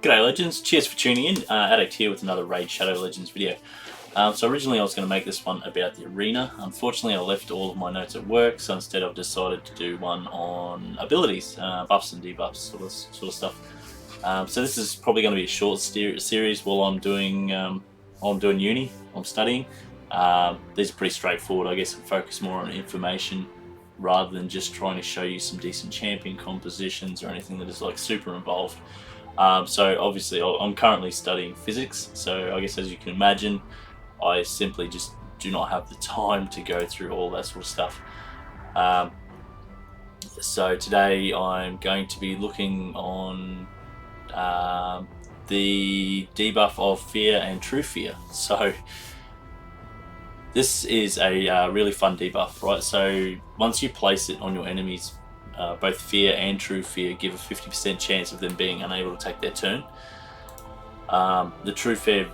G'day Legends, cheers for tuning in. Addict here with another Raid Shadow Legends video. So originally I was going to make this one about the arena. Unfortunately I left all of my notes at work, so instead I've decided to do one on abilities, buffs and debuffs, sort of stuff. So this is probably going to be a short series while I'm doing uni, I'm studying. These are pretty straightforward. I guess I focus more on information rather than just trying to show you some decent champion compositions or anything that is like super involved. So obviously I'm currently studying physics, so I guess as you can imagine I simply just do not have the time to go through all that sort of stuff. So today I'm going to be looking on the debuff of fear and true fear. So this is a really fun debuff, right? So once you place it on your enemies, both fear and true fear give a 50% chance of them being unable to take their turn. The true fear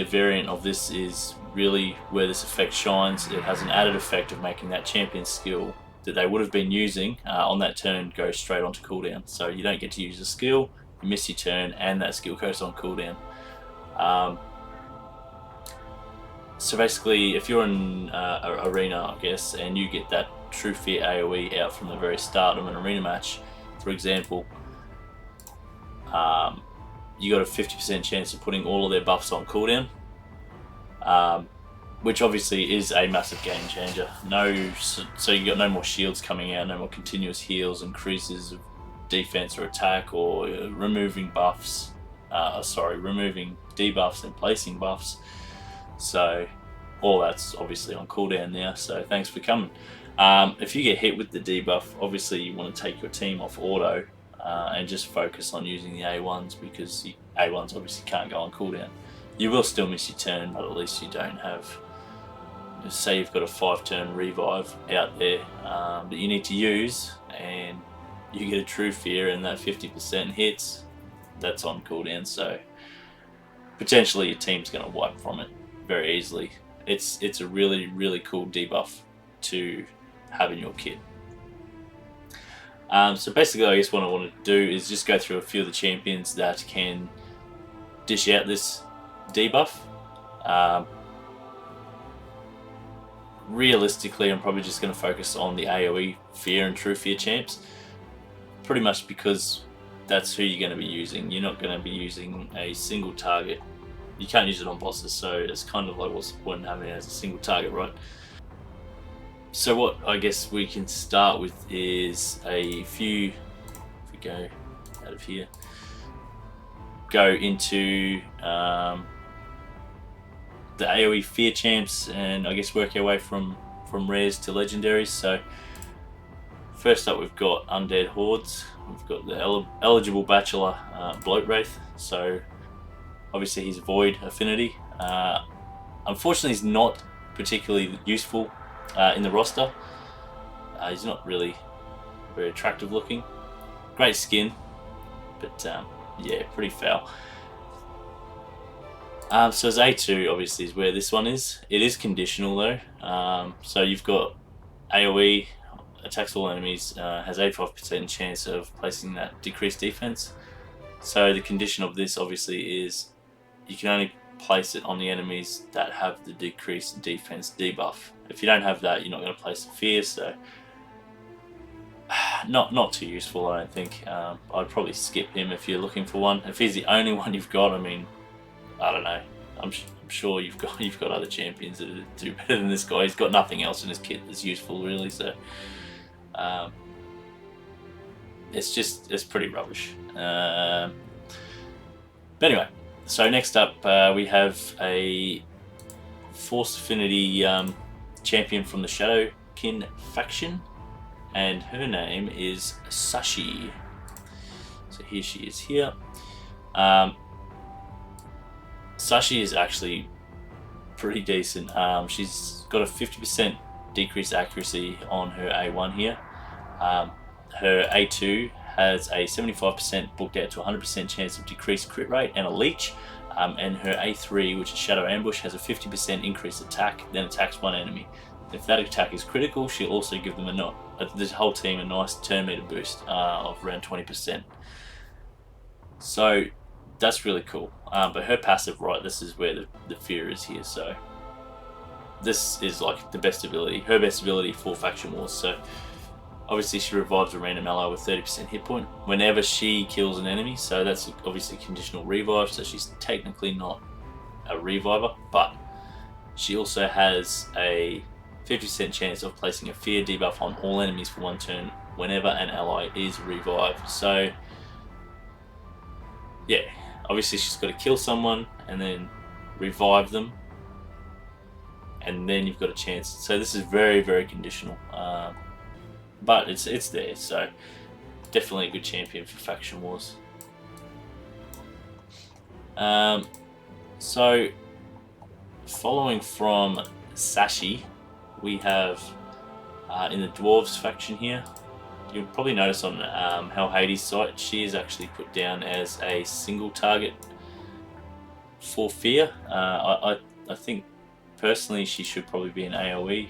variant of this is really where this effect shines. It has an added effect of making that champion skill that they would have been using on that turn go straight onto cooldown. So you don't get to use a skill, you miss your turn, and that skill goes on cooldown. So basically, if you're in an arena, I guess, and you get that true fear AoE out from the very start of an arena match, for example, you got a 50% chance of putting all of their buffs on cooldown, which obviously is a massive game changer. So you got no more shields coming out, no more continuous heals, increases of defense or attack, or removing buffs. Removing debuffs and placing buffs. So all that's obviously on cooldown now, so thanks for coming. If you get hit with the debuff, obviously you want to take your team off auto and just focus on using the A1s, because the A1s obviously can't go on cooldown. You will still miss your turn, but at least you don't have, say you've got a 5-turn revive out there that you need to use, and you get a true fear and that 50% hits, that's on cooldown, so potentially your team's going to wipe from it very easily. It's a really cool debuff to have in your kit. So basically I guess what I want to do is just go through a few of the champions that can dish out this debuff. Realistically I'm probably just going to focus on the AoE fear and true fear champs, pretty much because that's who you're going to be using. You're not going to be using a single target. You can't use it on bosses, so it's kind of like, what's the point in having it as a single target, right? So what I guess we can start with is a few, if we go out of here, go into the AoE fear champs, and I guess work our way from rares to legendaries. So first up we've got Undead Hordes. We've got the eligible bachelor bloat Wraith. So obviously he's void affinity. Unfortunately he's not particularly useful in the roster. He's not really very attractive looking. Great skin, but yeah, pretty foul. So as A2 obviously is where this one is. It is conditional though. So you've got AoE, attacks all enemies, has 85% chance of placing that decreased defense. So the condition of this obviously is you can only place it on the enemies that have the decreased defense debuff. If you don't have that, you're not going to place the fear, so not too useful, I don't think. I'd probably skip him if you're looking for one. If he's the only one you've got, I mean, I don't know. I'm sure you've got other champions that do better than this guy. He's got nothing else in his kit that's useful, really. So it's pretty rubbish. But anyway. So next up we have a Force Affinity champion from the Shadow Kin faction, and her name is Sashi. So here she is here. Sashi is actually pretty decent. She's got a 50% decreased accuracy on her A1 here. Her A2 has a 75% booked out to 100% chance of decreased crit rate and a leech, and her A3, which is Shadow Ambush, has a 50% increased attack, then attacks one enemy. If that attack is critical, she'll also give them the whole team a nice turn meter boost of around 20%. So that's really cool. But her passive, right, this is where the fear is here. So this is like the best ability, her best ability for Faction Wars. So obviously she revives a random ally with 30% hit point whenever she kills an enemy. So that's obviously a conditional revive. So she's technically not a reviver, but she also has a 50% chance of placing a fear debuff on all enemies for 1 turn whenever an ally is revived. So yeah, obviously she's got to kill someone and then revive them, and then you've got a chance. So this is very, very conditional, but it's there. So definitely a good champion for Faction Wars. So following from Sashi, we have in the Dwarves faction here. You'll probably notice on Haiti's site, she is actually put down as a single target for fear. I think personally she should probably be an AoE.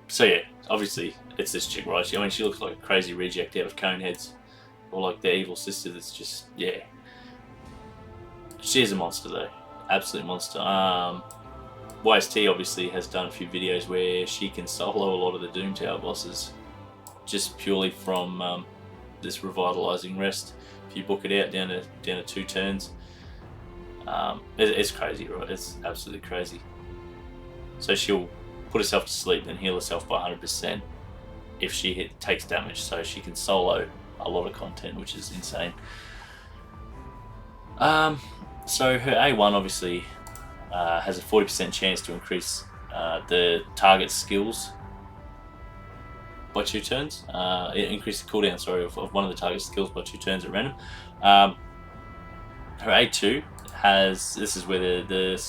So yeah, obviously it's this chick, right? I mean, she looks like a crazy reject out of Coneheads, or like their evil sister. That's just, yeah. She's a monster though, absolute monster. YST obviously has done a few videos where she can solo a lot of the Doom Tower bosses just purely from this revitalizing rest. If you book it out down to 2 turns, it's crazy, right? It's absolutely crazy. So she'll put herself to sleep, then heal herself by 100% if she takes damage. So she can solo a lot of content, which is insane. So her A1 obviously has a 40% chance to increase the target's skills by 2 turns. Increase the cooldown, sorry, of one of the target's skills by 2 turns at random. Her A2 has, this is where the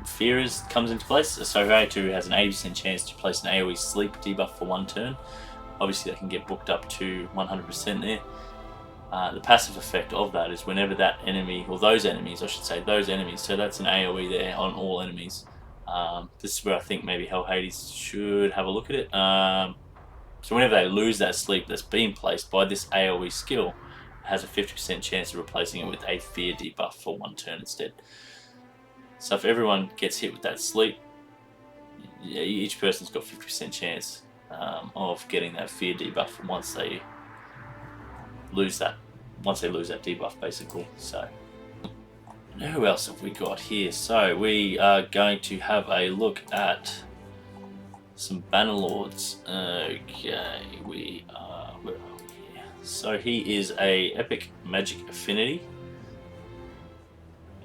fear comes into place. So her A2 has an 80% chance to place an AoE sleep debuff for 1 turn. Obviously that can get booked up to 100% there. The passive effect of that is whenever that enemy, or those enemies, I should say, those enemies, so that's an AoE there on all enemies. This is where I think maybe Haiti should have a look at it. So whenever they lose that sleep that's been placed by this AoE skill, it has a 50% chance of replacing it with a fear debuff for 1 turn instead. So if everyone gets hit with that sleep, yeah, each person's got 50% chance of getting that fear debuff once they lose that debuff, basically. So who else have we got here? So we are going to have a look at some Bannerlords. Okay, we are, where are we here? So he is a epic magic affinity.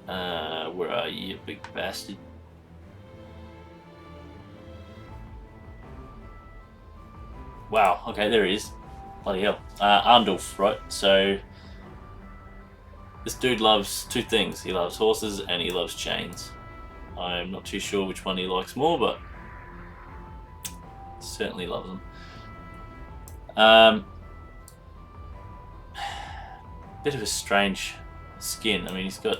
Where are you, big bastard? Wow, okay, there he is. Bloody hell. Arndulf, right? So this dude loves 2 things. He loves horses and he loves chains. I'm not too sure which one he likes more, but certainly loves them. Bit of a strange skin. I mean, he's got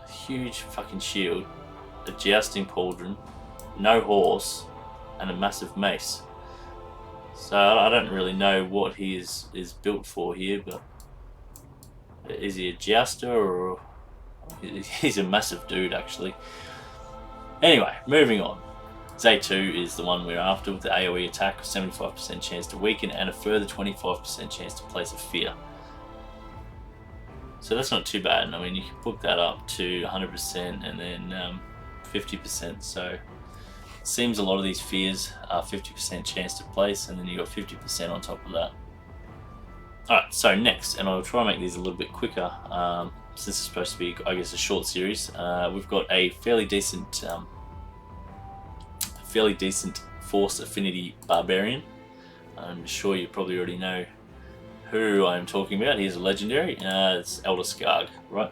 a huge fucking shield, a jousting pauldron, no horse, and a massive mace. So I don't really know what he is built for here, but is he a jouster, or he's a massive dude actually. Anyway, moving on. Z2 is the one we're after with the AoE attack, 75% chance to weaken and a further 25% chance to place a fear. So that's not too bad. I mean, you can book that up to 100% and then 50%. So seems a lot of these fears are 50% chance to place, and then you got 50% on top of that. Alright, so next, and I'll try and make these a little bit quicker, since it's supposed to be, I guess, a short series. We've got a fairly decent Force Affinity Barbarian. I'm sure you probably already know who I'm talking about. He's a legendary. It's Elder Scarg, right?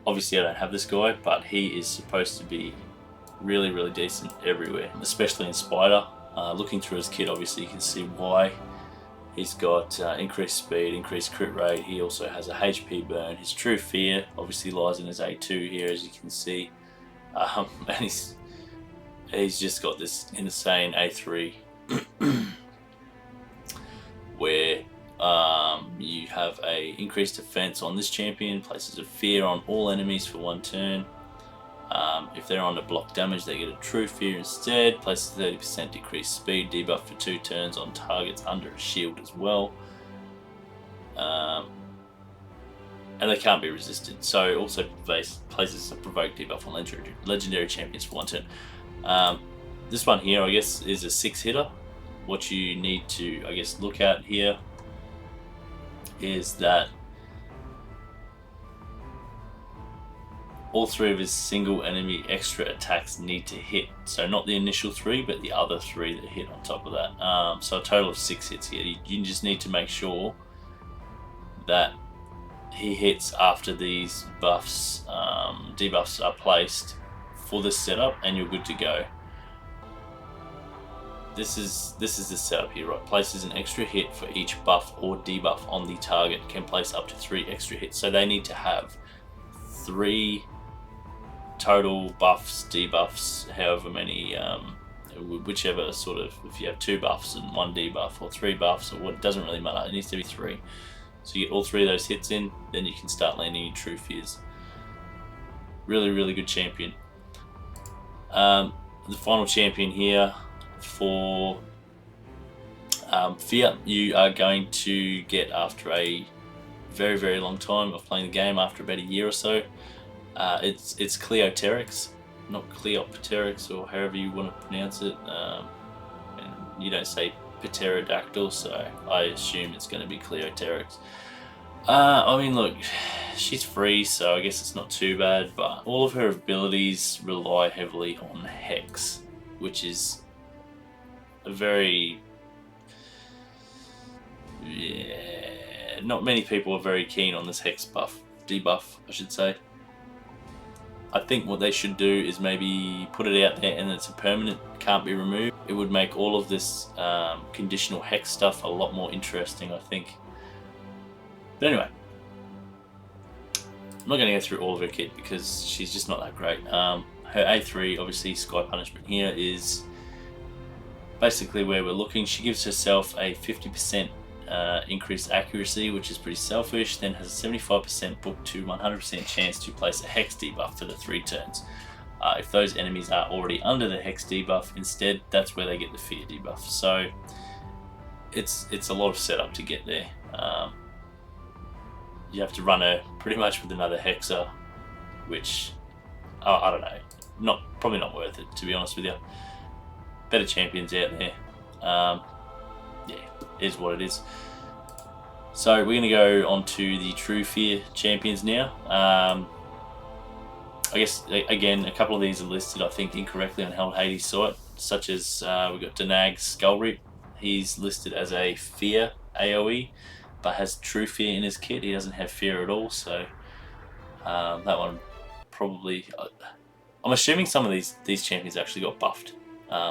Obviously I don't have this guy, but he is supposed to be really, really decent everywhere, especially in Spider. Looking through his kit, obviously you can see why. He's got increased speed, increased crit rate. He also has a HP burn. His true fear obviously lies in his A2 here, as you can see. And he's just got this insane A3. increased defense on this champion, places a fear on all enemies for 1 turn. If they're under block damage, they get a true fear instead. Places 30% decreased speed debuff for 2 turns on targets under a shield as well. And they can't be resisted. So also places a provoke debuff on legendary champions for 1 turn. This one here, I guess, is a 6-hitter. What you need to, I guess, look at here is that all 3 of his single enemy extra attacks need to hit. So not the initial 3, but the other 3 that hit on top of that. So a total of 6 hits here. You just need to make sure that he hits after these buffs, debuffs are placed for this setup, and you're good to go. This is the setup here, right? Places an extra hit for each buff or debuff on the target. Can place up to 3 extra hits. So they need to have 3 total buffs, debuffs, however many, whichever sort of, if you have 2 buffs and 1 debuff, or 3 buffs, or what, it doesn't really matter. It needs to be 3. So you get all 3 of those hits in, then you can start landing your true fears. Really, really good champion. The final champion here for fear, you are going to get after a very, very long time of playing the game, after about a year or so. It's Cleoterrix, not Cleoterrix, or however you want to pronounce it. And you don't say pterodactyl, so I assume it's going to be Cleoterrix. I mean, look, she's free, so I guess it's not too bad, but all of her abilities rely heavily on Hex, which is a very... yeah, not many people are very keen on this Hex buff, debuff, I should say. I think what they should do is maybe put it out there and it's a permanent, can't be removed. It would make all of this conditional Hex stuff a lot more interesting, I think. But anyway, I'm not going to go through all of her kit because she's just not that great. Her A3, obviously, Sky Punishment here is basically where we're looking. She gives herself a 50% increased accuracy, which is pretty selfish, then has a 75% book to 100% chance to place a Hex debuff for the 3 turns. If those enemies are already under the Hex debuff, instead, that's where they get the Fear debuff. So it's a lot of setup to get there. You have to run her pretty much with another Hexer, which I don't know, probably not worth it, to be honest with you. Better champions out there. Yeah, it is what it is. So we're going to go on to the True Fear champions now. I guess, again, a couple of these are listed, I think, incorrectly on Haiti's site, such as we've got Scarg. He's listed as a Fear AoE, but has True Fear in his kit. He doesn't have Fear at all, so that one probably... I'm assuming some of these champions actually got buffed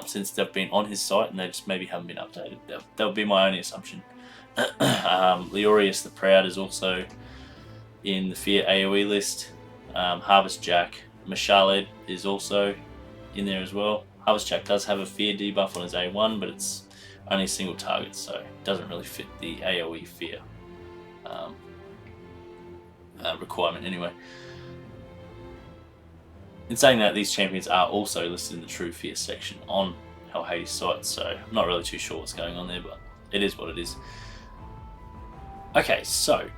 since they've been on his site and they just maybe haven't been updated. That would be my only assumption. Leorius the Proud is also in the Fear AoE list. Harvest Jack Mischa is also in there as well. Harvest Jack does have a Fear debuff on his A1, but it's only a single target, so it doesn't really fit the AoE Fear requirement anyway. In saying that, these champions are also listed in the True Fear section on Haiti's site, so I'm not really too sure what's going on there, but it is what it is. Okay, so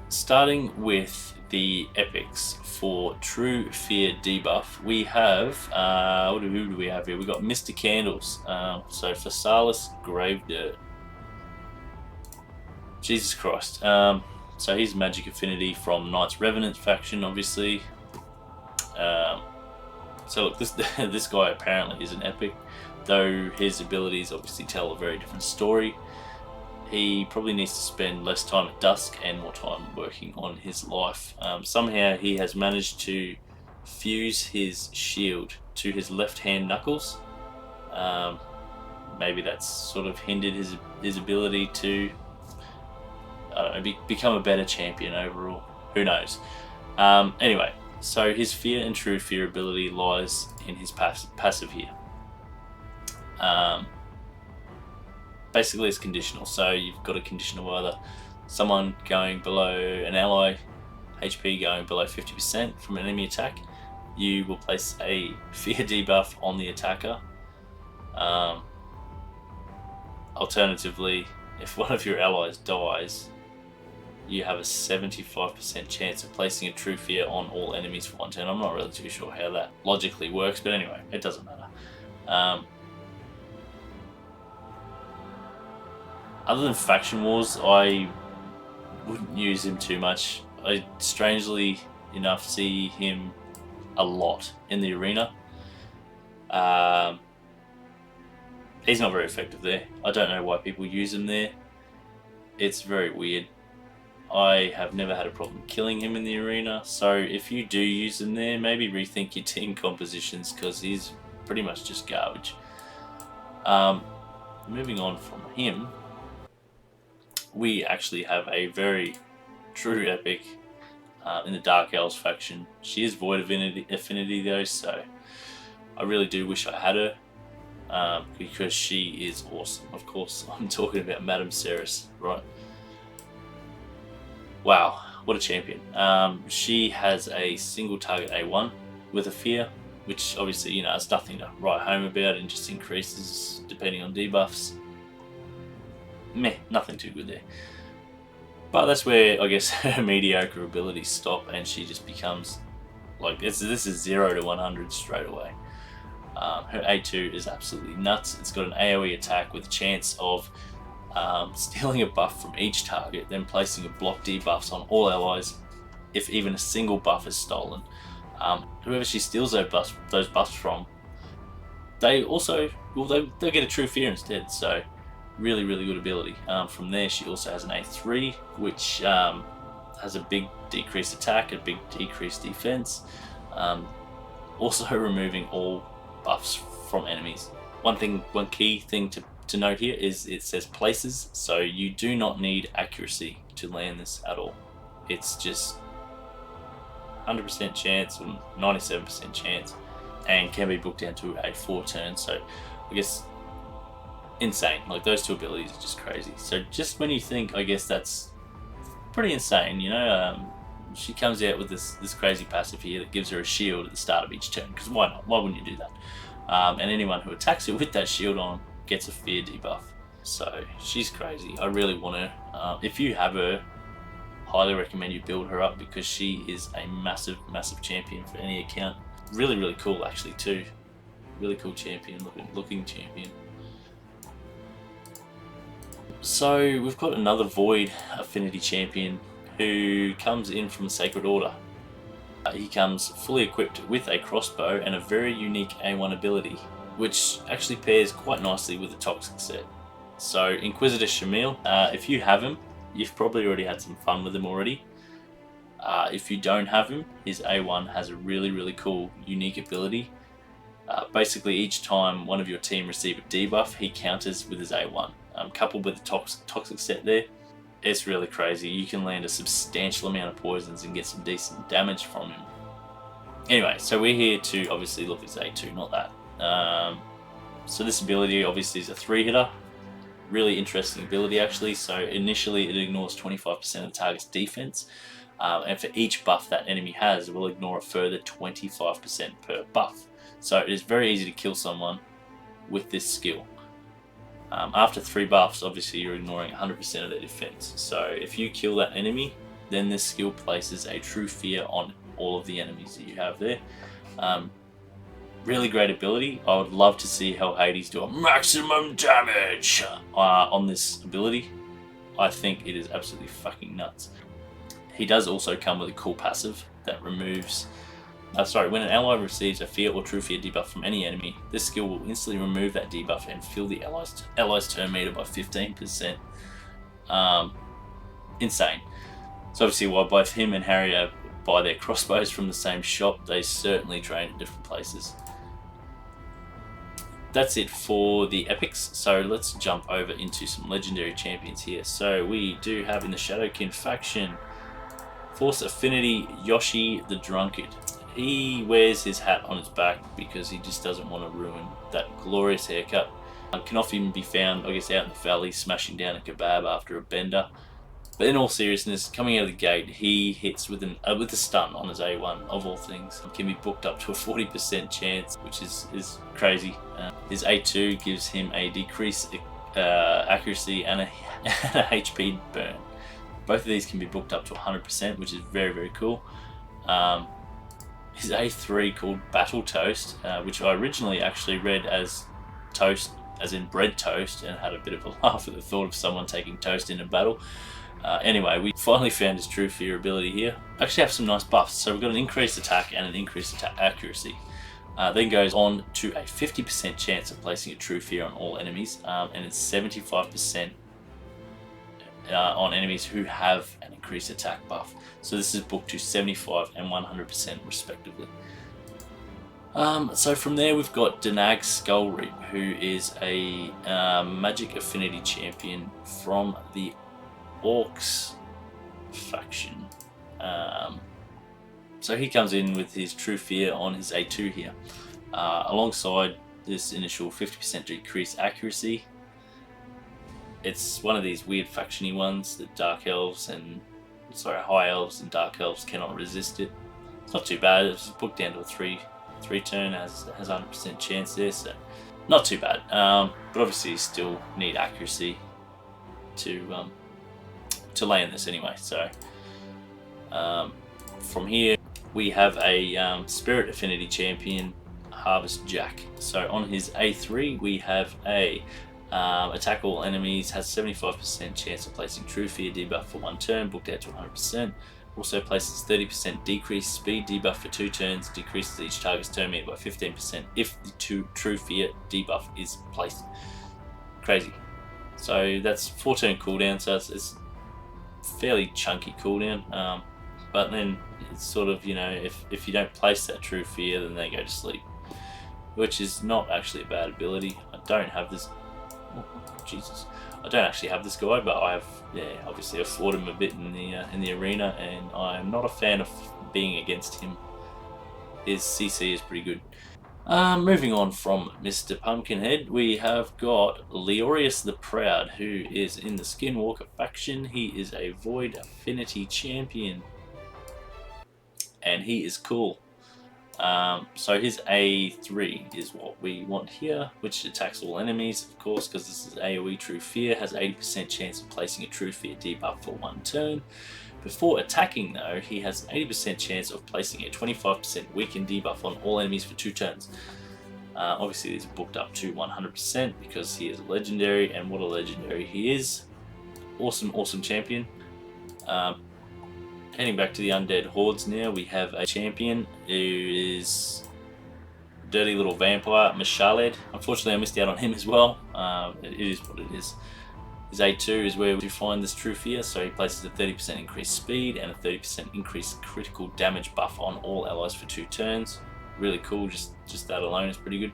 starting with the epics for True Fear debuff, we have who do we have here? We got Mr. Candles. So for Salas Gravedirt, Jesus Christ. So he's Magic Affinity from Knights Revenant faction, obviously. So look, this guy apparently is an epic, though his abilities obviously tell a very different story. He probably needs to spend less time at dusk and more time working on his life. Somehow he has managed to fuse his shield to his left hand knuckles. Maybe that's sort of hindered his ability to, I don't know, become a better champion overall. Who knows? Anyway, so his Fear and True Fear ability lies in his passive here. Basically it's conditional, so you've got a condition of either someone going below an ally HP going below 50% from an enemy attack, you will place a fear debuff on the attacker. Alternatively, if one of your allies dies, you have a 75% chance of placing a true fear on all enemies for 1 turn. I'm not really too sure how that logically works, but anyway, it doesn't matter. Other than Faction Wars, I wouldn't use him too much. I strangely enough see him a lot in the arena. He's not very effective there. I don't know why people use him there. It's very weird. I have never had a problem killing him in the arena, so if you do use him there, maybe rethink your team compositions, because he's pretty much just garbage. Moving on from him, we actually have a very true epic in the Dark Elves faction. She is void of affinity though, so I really do wish I had her, because she is awesome. Of course, I'm talking about Madam Seris, right? Wow, what a champion. She has a single target A1 with a fear, which obviously, you know, it's nothing to write home about and just increases depending on debuffs. Meh, nothing too good there. But that's where, I guess, her mediocre abilities stop and she just becomes, like, this is 0 to 100 straight away. Her A2 is absolutely nuts. It's got an AoE attack with a chance of stealing a buff from each target, then placing a block debuffs on all allies if even a single buff is stolen. Whoever she steals those buffs from, they also, well, they'll get a true fear instead, so really, really good ability. From there, she also has an A3, which has a big decreased attack, a big decreased defense, also removing all buffs from enemies. One key thing to note here is it says places, so you do not need accuracy to land this at all. It's just 100% chance or 97% chance, and can be booked down to a 4 turn. So I guess insane. Like, those two abilities are just crazy. So just when you think, I guess that's pretty insane, you know, she comes out with this crazy passive here that gives her a shield at the start of each turn, because why not? Why wouldn't you do that? And anyone who attacks her with that shield on gets a fear debuff. So she's crazy. I really want her. If you have her, highly recommend you build her up, because she is a massive, massive champion for any account. Really, really cool actually too. Really cool champion, looking champion. So we've got another Void Affinity champion who comes in from the Sacred Order. He comes fully equipped with a crossbow and a very unique A1 ability, which actually pairs quite nicely with the Toxic set. So Inquisitor Chemiel, if you have him, you've probably already had some fun with him already. If you don't have him, his A1 has a really, really cool, unique ability. Basically, each time one of your team receive a debuff, he counters with his A1. Coupled with the Toxic set there, it's really crazy. You can land a substantial amount of poisons and get some decent damage from him. Anyway, so we're here to obviously look at his A2, not that. So this ability obviously is a 3-hitter. Really interesting ability actually. So initially it ignores 25% of the target's defense, and for each buff that enemy has, it will ignore a further 25% per buff. So it is very easy to kill someone with this skill. After 3 buffs, obviously you're ignoring 100% of their defense. So if you kill that enemy, then this skill places a true fear on all of the enemies that you have there. Really great ability. I would love to see how Hades do a maximum damage on this ability. I think it is absolutely fucking nuts. He does also come with a cool passive that removes... when an ally receives a fear or true fear debuff from any enemy, this skill will instantly remove that debuff and fill the ally's turn meter by 15%. Insane. So obviously, while both him and Harry buy their crossbows from the same shop, they certainly train in different places. That's it for the epics, so let's jump over into some legendary champions here. So we do have in the Shadowkin faction, Force Affinity Yoshi the Drunkard. He wears his hat on his back because he just doesn't want to ruin that glorious haircut. Can often be found, I guess, out in the valley smashing down a kebab after a bender. But in all seriousness, coming out of the gate, he hits with a stun on his A1 of all things. It can be booked up to a 40% chance, which is crazy. His A2 gives him a decreased accuracy and a HP burn. Both of these can be booked up to 100%, which is very, very cool. His A3 called Battle Toast, which I originally actually read as toast, as in bread toast, and had a bit of a laugh at the thought of someone taking toast in a battle. Anyway, we finally found his True Fear ability here. Actually have some nice buffs. So we've got an increased attack and an increased attack accuracy. Then goes on to a 50% chance of placing a True Fear on all enemies, and it's 75% on enemies who have an increased attack buff. So this is booked to 75 and 100% respectively. So from there we've got Dangulry, who is a magic affinity champion from the Orcs faction. So he comes in with his True Fear on his A2 here, alongside this initial 50% decreased accuracy. It's one of these weird factiony ones that High Elves and Dark Elves cannot resist it. It's not too bad. It's booked down to a 3 turn, has 100% chance there, so not too bad. But obviously you still need accuracy to land this anyway. So from here we have a Spirit Affinity champion, Harvest Jack. So on his A3 we have a attack all enemies, has 75% chance of placing True Fear debuff for 1 turn, booked out to 100%. Also places 30% decreased speed debuff for 2 turns, decreases each target's turn meter by 15% if the True Fear debuff is placed. Crazy. So that's 4 turn cooldown, so it's fairly chunky cooldown. But then it's sort of, you know, if you don't place that True Fear, then they go to sleep, which is not actually a bad ability. I don't have this. Oh, Jesus. I don't actually have this guy, but I have, obviously I've fought him a bit in the arena, and I'm not a fan of being against him. His CC is pretty good. Moving on from Mr. Pumpkinhead, we have got Leorius the Proud, who is in the Skinwalker faction. He is a Void Affinity champion, and he is cool. So his A3 is what we want here, which attacks all enemies, of course, because this is AoE True Fear, has 80% chance of placing a True Fear debuff for 1 turn. Before attacking though, he has an 80% chance of placing a 25% weaken debuff on all enemies for 2 turns. Obviously these are booked up to 100% because he is a legendary, and what a legendary he is. Awesome champion. Heading back to the Undead Hordes now, we have a champion who is dirty little vampire, Mischa. Unfortunately I missed out on him as well. It is what it is. His A2 is where we find this True Fear, so he places a 30% increased speed and a 30% increased critical damage buff on all allies for 2 turns. Really cool, just that alone is pretty good.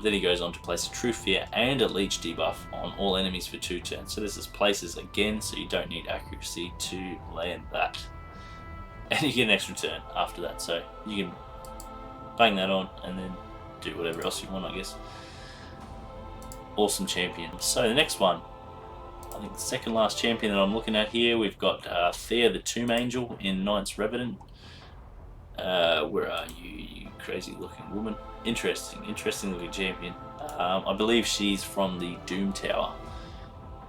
Then he goes on to place a True Fear and a Leech debuff on all enemies for 2 turns. So this is places again, so you don't need accuracy to land that. And you get an extra turn after that, so you can bang that on and then do whatever else you want, I guess. Awesome champion. So the next one, I think the second last champion that I'm looking at here, we've got Thea the Tomb Angel in Knights Revenant. Where are you, you crazy looking woman? Interesting looking champion. I believe she's from the Doom Tower,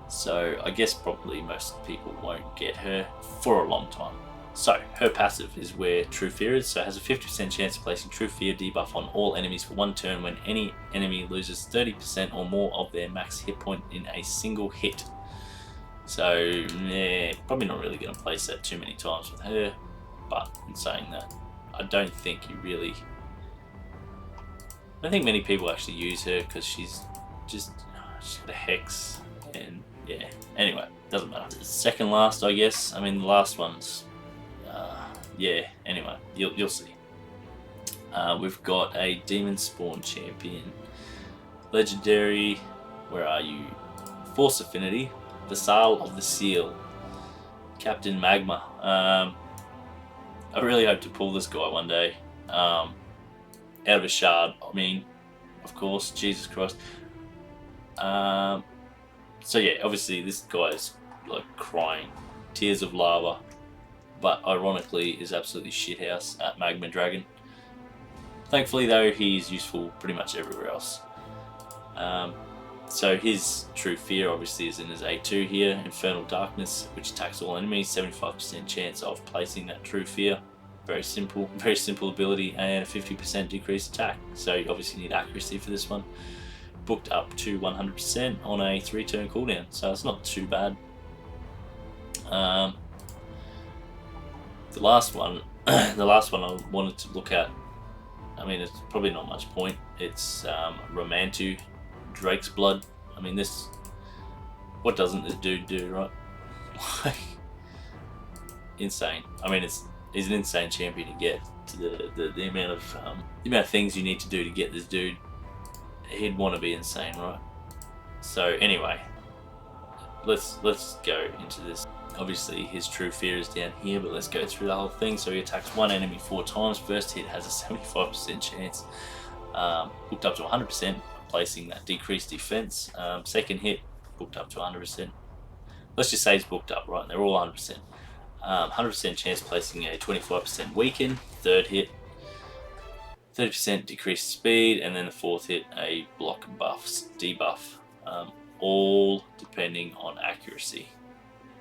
so I guess probably most people won't get her for a long time. So her passive is where True Fear is, so it has a 50% chance of placing True Fear debuff on all enemies for 1 turn when any enemy loses 30% or more of their max hit point in a single hit. So probably not really going to place that too many times with her, but in saying that, I don't think many people actually use her because she's got a hex, and yeah, anyway, doesn't matter. Second last, I guess. I mean, the last one's anyway, you'll see. We've got a Demon Spawn champion, legendary, where are you, Force Affinity, Vassal of the Seal, Captain Magma. I really hope to pull this guy one day out of a shard. I mean, of course, Jesus Christ. So yeah, obviously this guy's like crying, tears of lava, but ironically is absolutely shithouse at Magma Dragon. Thankfully though, he's useful pretty much everywhere else. So his true fear obviously is in his A2 here, Infernal Darkness, which attacks all enemies, 75% chance of placing that true fear. Very simple ability, and a 50% decreased attack. So you obviously need accuracy for this one. Booked up to 100% on a 3-turn cooldown, so it's not too bad. The last one I wanted to look at, I mean, it's probably not much point. It's Romantu, Drake's Blood. I mean, this, what doesn't this dude do, right? Like, insane. I mean, he's an insane champion to get. To the amount of things you need to do to get this dude, he'd want to be insane, right? So anyway, let's go into this. Obviously his true fear is down here, but let's go through the whole thing. So he attacks one enemy 4 times. First hit has a 75% chance, booked up to 100%, placing that decreased defense. Second hit, booked up to 100%. Let's just say he's booked up, right? They're all 100%. 100% chance placing a 25% weaken. Third hit, 30% decreased speed, and then the fourth hit, a block buffs debuff, all depending on accuracy.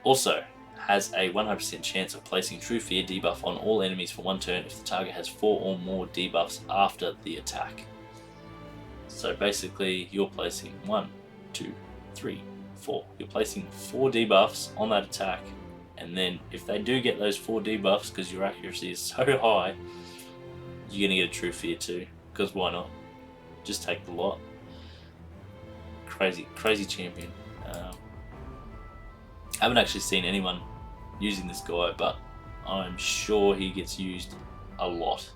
Also has a 100% chance of placing True Fear debuff on all enemies for 1 turn if the target has 4 or more debuffs after the attack. So basically you're placing 1, 2, 3, 4. You're placing 4 debuffs on that attack, and then if they do get those 4 debuffs because your accuracy is so high, you're going to get a True Fear too, because why not? Just take the lot. Crazy champion. I haven't actually seen anyone using this guy, but I'm sure he gets used a lot.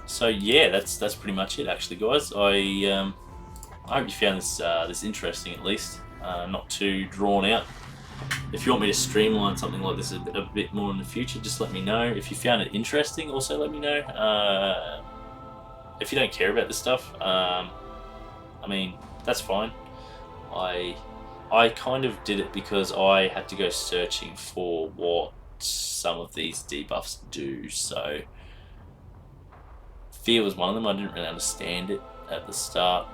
So yeah, that's pretty much it actually, guys. I hope you found this interesting, at least. Not too drawn out. If you want me to streamline something like this a bit more in the future, just let me know. If you found it interesting, also let me know. If you don't care about this stuff, I mean, that's fine. I kind of did it because I had to go searching for what some of these debuffs do. So Fear was one of them. I didn't really understand it at the start.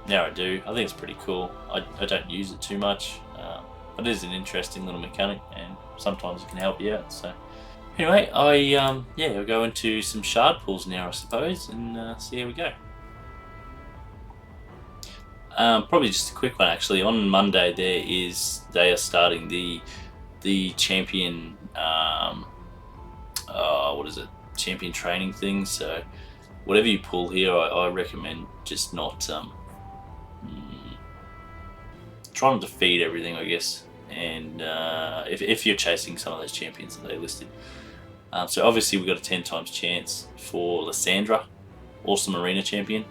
Now I do. I think it's pretty cool. I don't use it too much, but it is an interesting little mechanic, and sometimes it can help you out. So anyway, I'll go into some Shardpools now, I suppose, and see how we go. Probably just a quick one actually. On Monday they are starting the champion champion training thing. So whatever you pull here, I recommend just not trying to defeat everything, I guess. And if you're chasing some of those champions that they listed. So obviously we've got a 10 times chance for Lysandra, awesome arena champion.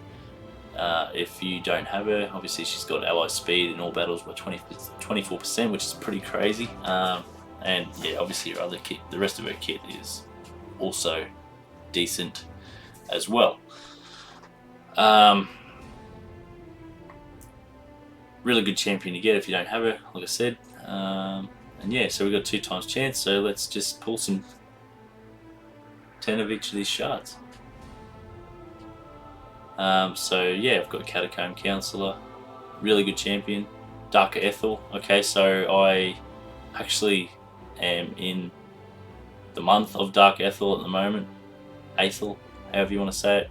If you don't have her, obviously she's got ally speed in all battles by 24%, which is pretty crazy. And yeah, obviously her other kit, the rest of her kit is also decent as well. Really good champion to get if you don't have her, like I said. And yeah, so we've got 2 times chance, so let's just pull some 10 of each of these shards. So yeah, I've got Catacomb Counselor, really good champion. Darker Ethel. Okay, so I actually am in the month of Dark Ethel at the moment. Ethel, however you want to say it.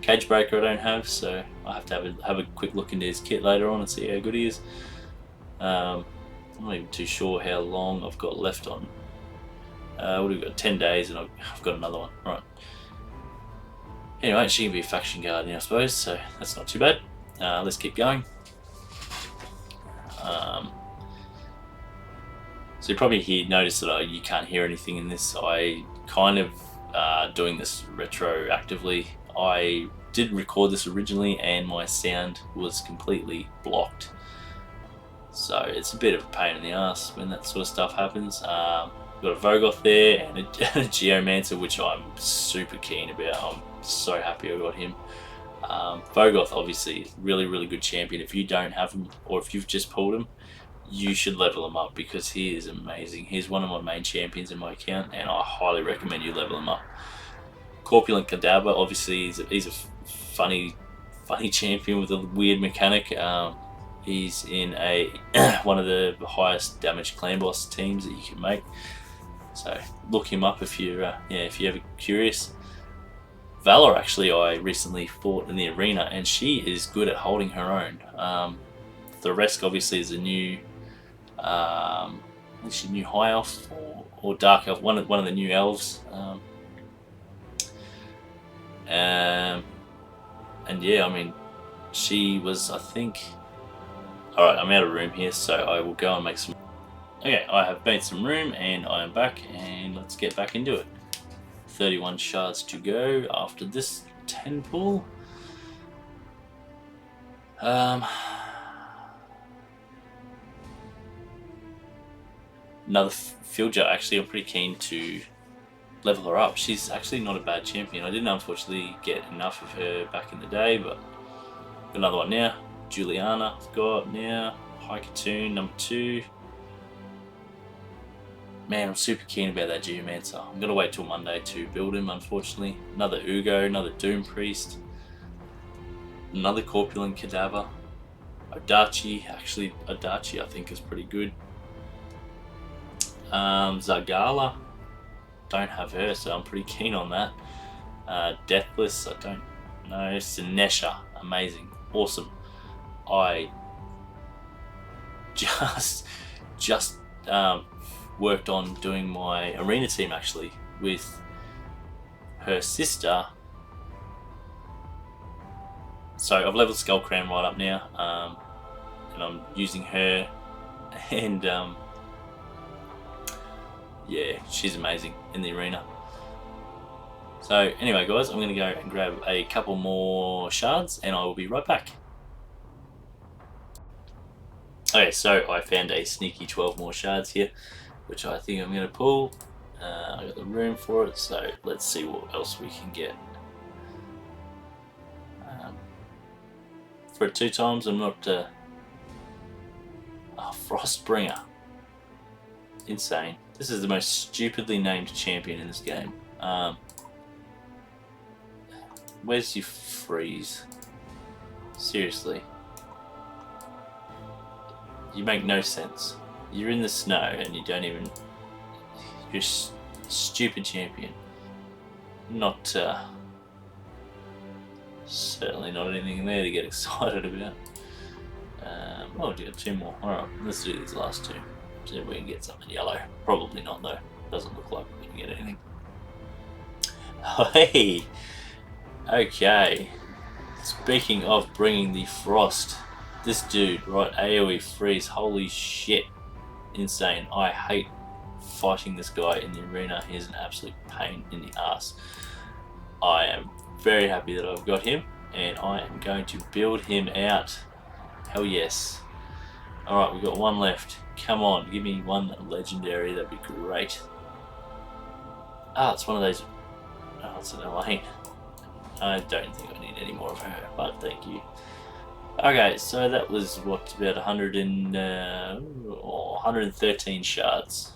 Cage Breaker I don't have, so I have to have a quick look into his kit later on and see how good he is. I'm not even too sure how long I've got left on. What have we got? 10 days, and I've got another one. Right. Anyway, she can be a faction guardian, I suppose, so that's not too bad. Let's keep going. So you probably notice that you can't hear anything in this. I kind of doing this retroactively. I did record this originally and my sound was completely blocked. So it's a bit of a pain in the ass when that sort of stuff happens. Got a Vogoth there and a Geomancer, which I'm super keen about. I'm so happy I got him. Vogoth, obviously, really good champion. If you don't have him, or if you've just pulled him, you should level him up because he is amazing. He's one of my main champions in my account, and I highly recommend you level him up. Corpulent Cadaver, obviously, he's a funny champion with a weird mechanic. He's in a one of the highest damage clan boss teams that you can make. So look him up if you're ever curious. Valor, actually, I recently fought in the arena, and she is good at holding her own. The rest obviously is a new, new high elf or dark elf, one of the new elves. And yeah, I mean, she was, I think. All right, I'm out of room here, so I will go and make some. Okay, I have made some room, and I am back, and let's get back into it. 31 shards to go after this 10 pull. Another field jar. Actually, I'm pretty keen to level her up. She's actually not a bad champion. I didn't unfortunately get enough of her back in the day, but another one now. Juliana, I've got now. High Katoon, number 2. Man, I'm super keen about that Geomancer. I'm going to wait till Monday to build him, unfortunately. Another Ugo, another Doom Priest. Another Corpulent Cadaver. Odachi, actually Odachi I think is pretty good. Zagala, don't have her, so I'm pretty keen on that. Deathless, I don't know. Sinesha, amazing, awesome. I just worked on doing my arena team actually with her sister. So I've leveled Skullcrown right up now, and I'm using her, and yeah, she's amazing in the arena. So anyway guys, I'm going to go and grab a couple more shards and I will be right back. Okay, so I found a sneaky 12 more shards here, which I think I'm going to pull. I got the room for it, so let's see what else we can get. For 2 times, I'm not Frostbringer. Insane. This is the most stupidly named champion in this game. Where's your freeze? Seriously. You make no sense. You're in the snow and you don't even... You're a stupid champion. Not... certainly not anything there to get excited about. Oh, we got 2 more. Alright, let's do these last 2. See if we can get something yellow. Probably not though. Doesn't look like we can get anything. Hey! Okay. Speaking of bringing the frost, this dude, right, AoE freeze, holy shit. Insane. I hate fighting this guy in the arena. He's an absolute pain in the ass. I am very happy that I've got him, and I am going to build him out. Hell yes. Alright, we've got 1 left. Come on, give me 1 legendary, that'd be great. Ah, it's one of those... Oh, it's an Elaine. I don't think I need any more of her, but thank you. Okay, so that was, what, about 113 shards.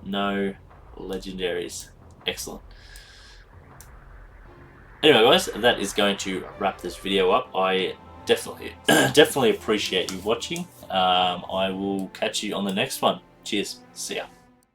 No legendaries. Excellent. Anyway guys, that is going to wrap this video up. I definitely appreciate you watching. I will catch you on the next one. Cheers. See ya.